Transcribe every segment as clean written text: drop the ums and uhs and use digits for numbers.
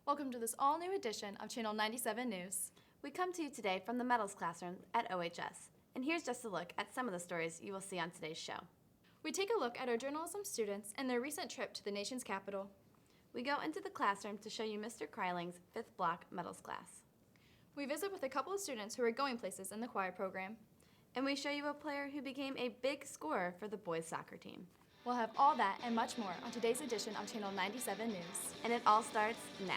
Welcome to this all-new edition of Channel 97 News. We come to you today from the Metals classroom at OHS, and here's just a look at some of the stories you will see on today's show. We take a look at our journalism students and their recent trip to the nation's capital. We go into the classroom to show you Mr. Kreiling's 5th block Metals class. We visit with a couple of students who are going places in the choir program. And we show you a player who became a big scorer for the boys soccer team. We'll have all that and much more on today's edition of Channel 97 News. And it all starts now.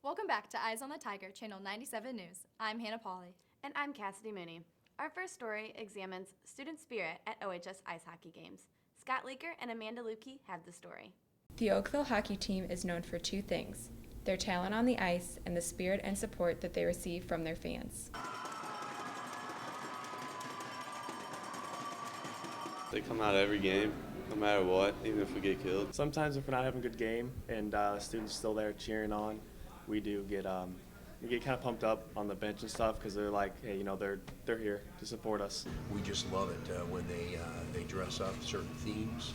Welcome back to Eyes on the Tiger, Channel 97 News. I'm Hannah Pauley. And I'm Cassidy Mooney. Our first story examines student spirit at OHS ice hockey games. Scott Leaker and Amanda Lukey have the story. The Oakville hockey team is known for two things: their talent on the ice and the spirit and support that they receive from their fans. They come out every game, no matter what, even if we get killed. Sometimes if we're not having a good game and students still there cheering on, we do get kind of pumped up on the bench and stuff because they're like, hey, you know, they're here to support us. We just love it when they dress up certain themes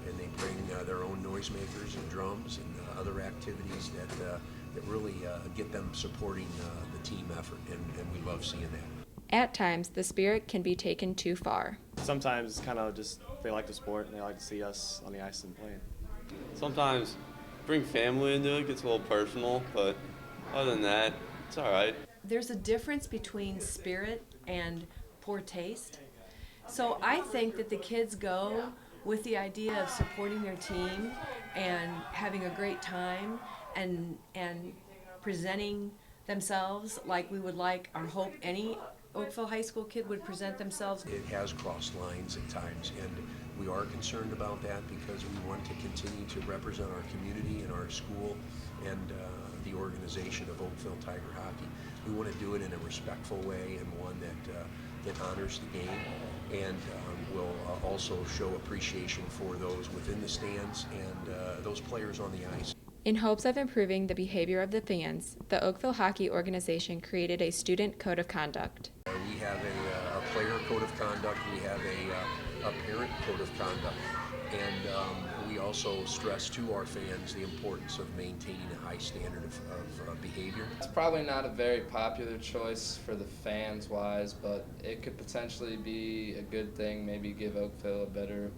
and they bring their own noisemakers and drums and other activities that really get them supporting the team effort, and we love seeing that. At times, the spirit can be taken too far. Sometimes it's kind of just they like the sport and they like to see us on the ice and playing. Sometimes bring family into it, gets a little personal, but other than that, it's all right. There's a difference between spirit and poor taste. So I think that the kids go with the idea of supporting their team and having a great time and presenting themselves like we would like or hope any Oakville High School kid would present themselves. It has crossed lines at times, and we are concerned about that because we want to continue to represent our community and our school and the organization of Oakville Tiger Hockey. We want to do it in a respectful way and one that honors the game and will also show appreciation for those within the stands and those players on the ice. In hopes of improving the behavior of the fans, the Oakville Hockey Organization created a student code of conduct. We have a player code of conduct, we have a parent code of conduct, and we also stress to our fans the importance of maintaining a high standard of behavior. It's probably not a very popular choice for the fans wise, but it could potentially be a good thing, maybe give Oakville a better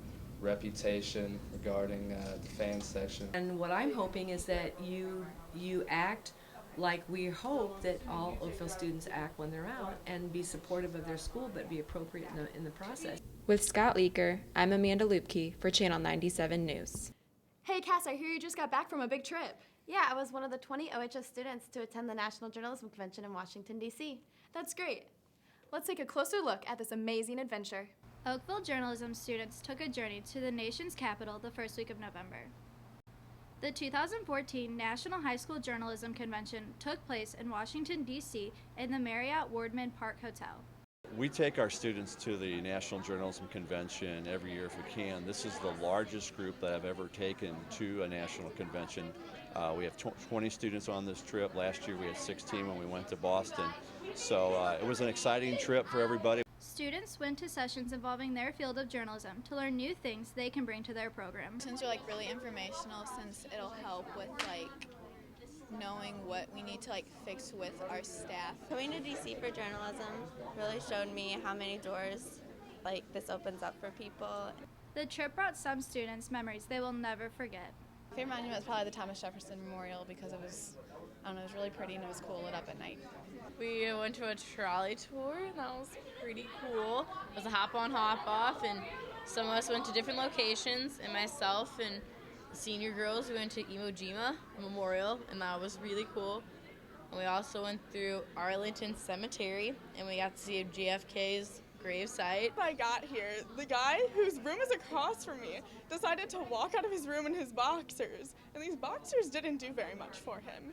reputation regarding the fan section. And what I'm hoping is that you act like we hope that all Oakville students act when they're out and be supportive of their school but be appropriate in the process. With Scott Leaker, I'm Amanda Lupke for Channel 97 News. Hey Cass, I hear you just got back from a big trip. Yeah, I was one of the 20 OHS students to attend the National Journalism Convention in Washington, D.C. That's great. Let's take a closer look at this amazing adventure. Oakville journalism students took a journey to the nation's capital the first week of November. The 2014 National High School Journalism Convention took place in Washington, D.C. in the Marriott Wardman Park Hotel. We take our students to the National Journalism Convention every year if we can. This is the largest group that I've ever taken to a national convention. We have 20 students on this trip. Last year we had 16 when we went to Boston. So it was an exciting trip for everybody. Students went to sessions involving their field of journalism to learn new things they can bring to their program. Since are really informational, since it'll help with knowing what we need to fix with our staff. Coming to DC for journalism really showed me how many doors this opens up for people. The trip brought some students memories they will never forget. My favorite monument was probably the Thomas Jefferson Memorial because it was really pretty and it was cool lit up at night. We went to a trolley tour and that was pretty cool. It was a hop on, hop off, and some of us went to different locations, and myself and the senior girls, we went to Iwo Jima Memorial, and that was really cool. And we also went through Arlington Cemetery, and we got to see JFK's gravesite. I got here, the guy whose room is across from me decided to walk out of his room in his boxers, and these boxers didn't do very much for him.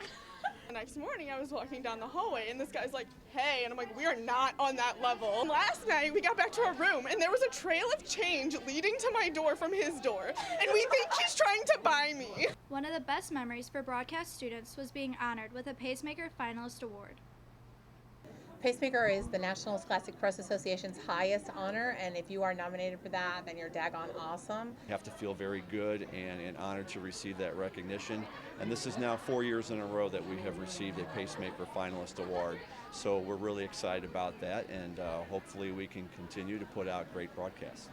The next morning I was walking down the hallway and this guy's like, hey, and I'm like, we are not on that level. Last night we got back to our room and there was a trail of change leading to my door from his door, and we think he's trying to buy me. One of the best memories for broadcast students was being honored with a Pacemaker Finalist Award. Pacemaker is the National Scholastic Press Association's highest honor, and if you are nominated for that, then you're daggone awesome. You have to feel very good and honored to receive that recognition. And this is now 4 years in a row that we have received a Pacemaker Finalist Award. So we're really excited about that, and hopefully we can continue to put out great broadcasts.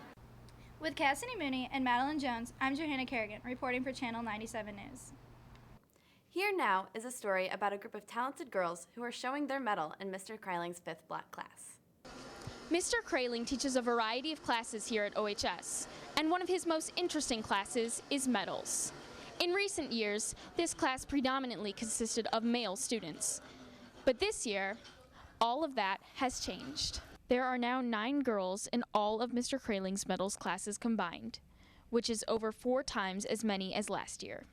With Cassidy Mooney and Madeline Jones, I'm Johanna Kerrigan, reporting for Channel 97 News. Here now is a story about a group of talented girls who are showing their mettle in Mr. Kreiling's 5th block class. Mr. Kreiling teaches a variety of classes here at OHS, and one of his most interesting classes is metals. In recent years, this class predominantly consisted of male students. But this year, all of that has changed. There are now 9 girls in all of Mr. Kreiling's metals classes combined, which is over 4 times as many as last year.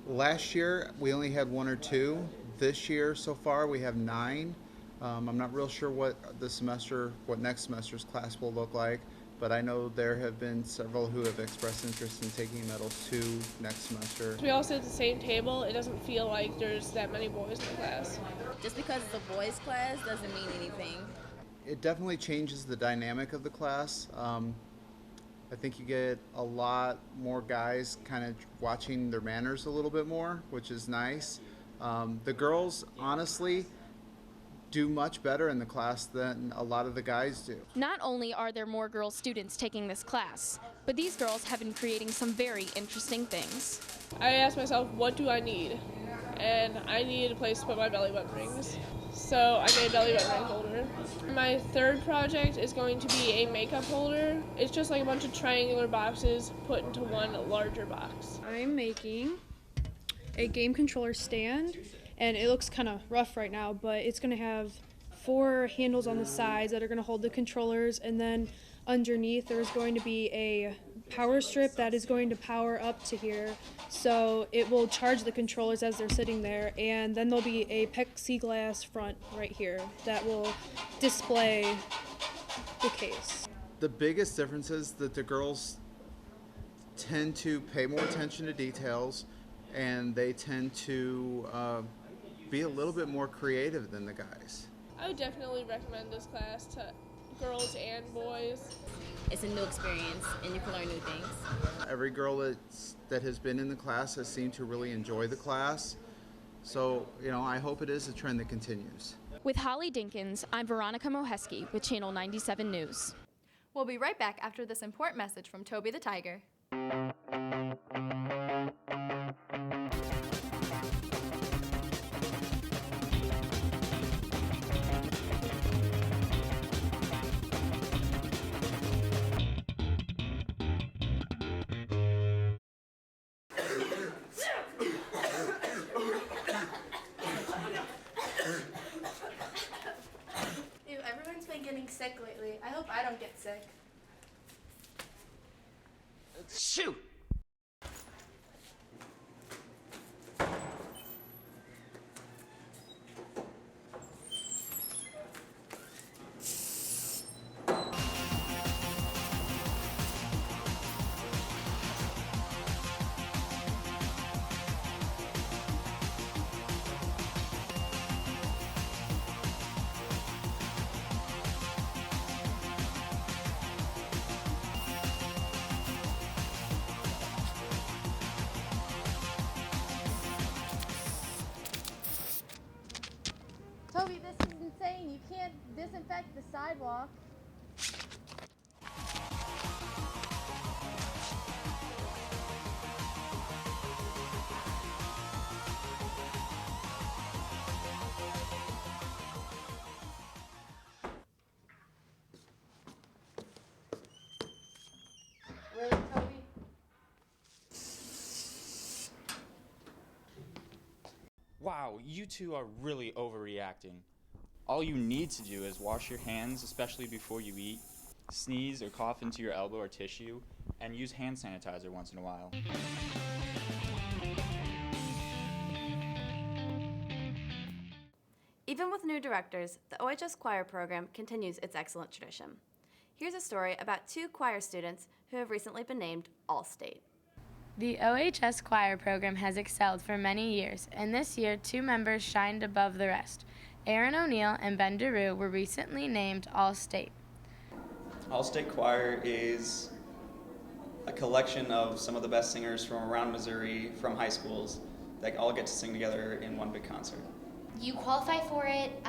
Last year, we only had 1 or 2. This year, so far, we have 9. I'm not real sure what next semester's class will look like, but I know there have been several who have expressed interest in taking metals 2 next semester. We all sit at the same table. It doesn't feel like there's that many boys in the class. Just because it's a boys' class doesn't mean anything. It definitely changes the dynamic of the class. I think you get a lot more guys kind of watching their manners a little bit more, which is nice. The girls, honestly, do much better in the class than a lot of the guys do. Not only are there more girl students taking this class, but these girls have been creating some very interesting things. I asked myself, what do I need? And I needed a place to put my belly button rings. So I made a belly button ring holder. My third project is going to be a makeup holder. It's just like a bunch of triangular boxes put into one larger box. I'm making a game controller stand, and it looks kind of rough right now, but it's going to have 4 handles on the sides that are going to hold the controllers, and then underneath there's going to be a power strip that is going to power up to here, so it will charge the controllers as they're sitting there, and then there'll be a plexiglass front right here that will display the case. The biggest difference is that the girls tend to pay more attention to details, and they tend to be a little bit more creative than the guys. I would definitely recommend this class to girls and boys. It's a new experience, and you can learn new things. Every girl that has been in the class has seemed to really enjoy the class. So, I hope it is a trend that continues. With Holly Dinkins, I'm Veronica Moheski with Channel 97 News. We'll be right back after this important message from Toby the Tiger. Everyone's been getting sick lately. I hope I don't get sick. Shoot! Toby, this is insane. You can't disinfect the sidewalk. Really, Toby? Wow, you two are really overreacting. All you need to do is wash your hands, especially before you eat, sneeze or cough into your elbow or tissue, and use hand sanitizer once in a while. Even with new directors, the OHS choir program continues its excellent tradition. Here's a story about two choir students who have recently been named All-State. The OHS choir program has excelled for many years, and this year 2 members shined above the rest. Aaron O'Neill and Ben DeRue were recently named All-State. All-State Choir is a collection of some of the best singers from around Missouri, from high schools, that all get to sing together in one big concert. You qualify for it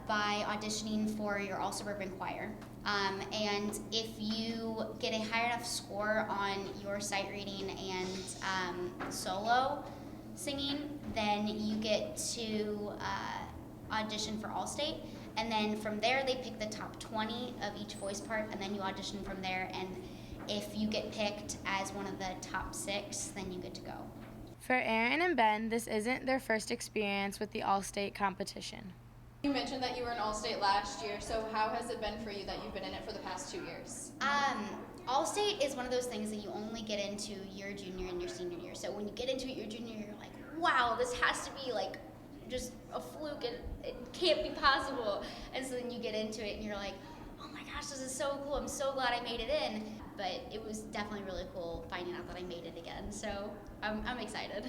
by auditioning for your all-suburban choir. And if you get a high enough score on your sight reading and solo singing, then you get to audition for All-State. And then from there, they pick the top 20 of each voice part, and then you audition from there. And if you get picked as one of the top 6, then you get to go. For Aaron and Ben, this isn't their first experience with the All-State competition. You mentioned that you were in All-State last year, so how has it been for you that you've been in it for the past 2 years? All-State is one of those things that you only get into your junior and your senior year. So when you get into it your junior year, you're like, wow, this has to be like just a fluke. It can't be possible. And so then you get into it and you're like, oh my gosh, this is so cool. I'm so glad I made it in. But it was definitely really cool finding out that I made it again. So I'm excited.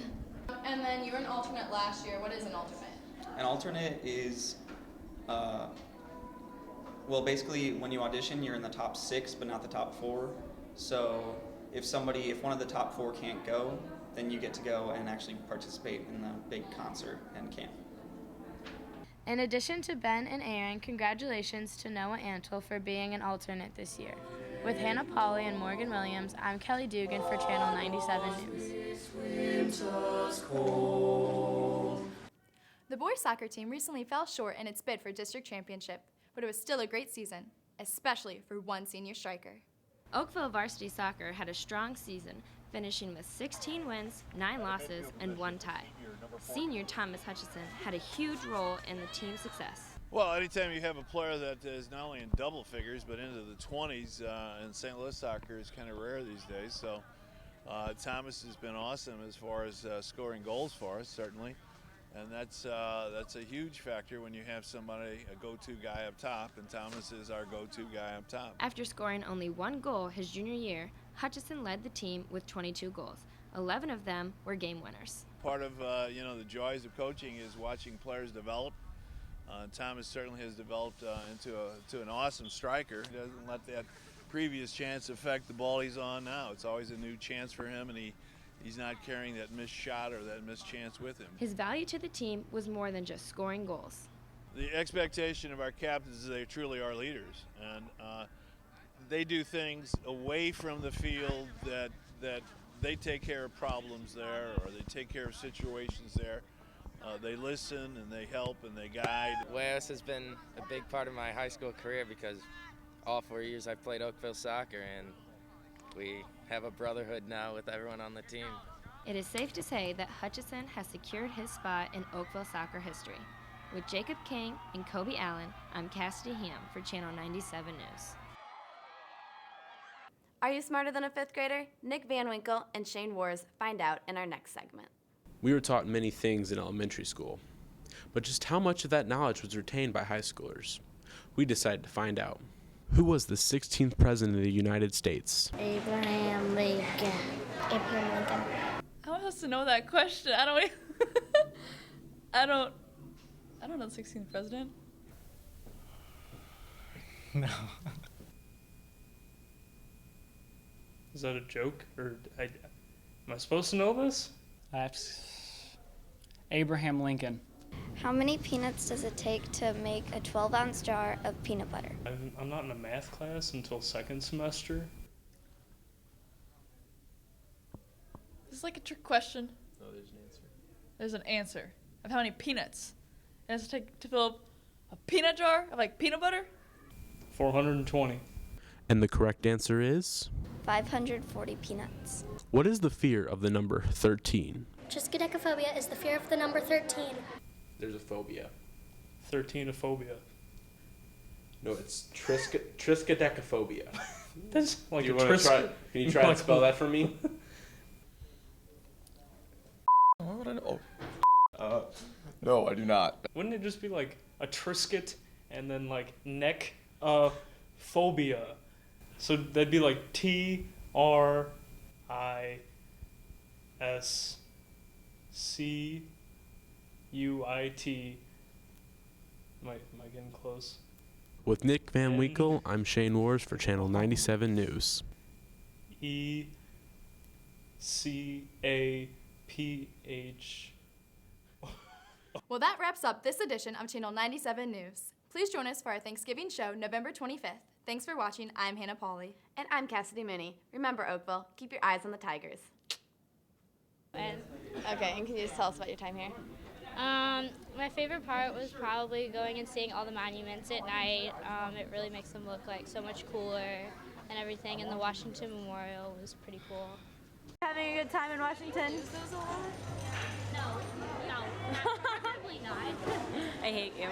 And then you were an alternate last year. What is an alternate? An alternate is, well, basically when you audition, you're in the top 6, but not the top 4. So if one of the top 4 can't go, then you get to go and actually participate in the big concert and camp. In addition to Ben and Aaron, congratulations to Noah Antle for being an alternate this year. With Hannah Pauley and Morgan Williams, I'm Kelly Dugan for Channel 97 News. The boys soccer team recently fell short in its bid for district championship, but it was still a great season, especially for one senior striker. Oakville varsity soccer had a strong season, finishing with 16 wins, 9 losses, and 1 tie. Senior Thomas Hutchison had a huge role in the team's success. Well, anytime you have a player that is not only in double figures but into the 20s in St. Louis soccer is kind of rare these days. So Thomas has been awesome as far as scoring goals for us, certainly. And that's a huge factor when you have somebody, a go-to guy up top, and Thomas is our go-to guy up top. After scoring only 1 goal his junior year, Hutchison led the team with 22 goals. 11 of them were game winners. Part of the joys of coaching is watching players develop. Thomas certainly has developed into an awesome striker. He doesn't let that previous chance affect the ball he's on now. It's always a new chance for him, and he's not carrying that missed shot or that missed chance with him. His value to the team was more than just scoring goals. The expectation of our captains is they truly are leaders, and they do things away from the field that they take care of problems there, or they take care of situations there. They listen and they help and they guide. Wales has been a big part of my high school career because all 4 years I've played Oakville soccer, and we have a brotherhood now with everyone on the team. It is safe to say that Hutchison has secured his spot in Oakville soccer history. With Jacob King and Kobe Allen, I'm Cassidy Ham for Channel 97 News. Are you smarter than a 5th grader? Nick Van Winkle and Shane Wars find out in our next segment. We were taught many things in elementary school, but just how much of that knowledge was retained by high schoolers? We decided to find out. Who was the 16th president of the United States? Abraham Lincoln. Abraham Lincoln. How am I supposed to know that question? I don't know the 16th president. No. Is that a joke, or am I supposed to know this? Abraham Lincoln. How many peanuts does it take to make a 12-ounce jar of peanut butter? I'm not in a math class until 2nd semester. This is like a trick question. No, there's an answer. There's an answer of how many peanuts it has to take to fill up a peanut jar of like peanut butter? 420. And the correct answer is? 540 peanuts. What is the fear of the number 13? Triskaidekaphobia is the fear of the number 13. There's a phobia. 13-ophobia. No, it's triskaidekaphobia. That's like Do you a want to try? Can you try to spell that for me? Why would I know? No, I do not. Wouldn't it just be like a trisket and then like neck phobia? So that'd be like TRISCUIT. Am I getting close? With Nick Van Winkle, I'm Shane Wars for Channel 97 News. ECAPH. Well, that wraps up this edition of Channel 97 News. Please join us for our Thanksgiving show November 25th. Thanks for watching. I'm Hannah Pauley. And I'm Cassidy Mooney. Remember, Oakville, keep your eyes on the Tigers. Okay, and can you just tell us about your time here? My favorite part was probably going and seeing all the monuments at night. It really makes them look like so much cooler and everything, and the Washington Memorial was pretty cool. Having a good time in Washington? No, probably not. I hate you.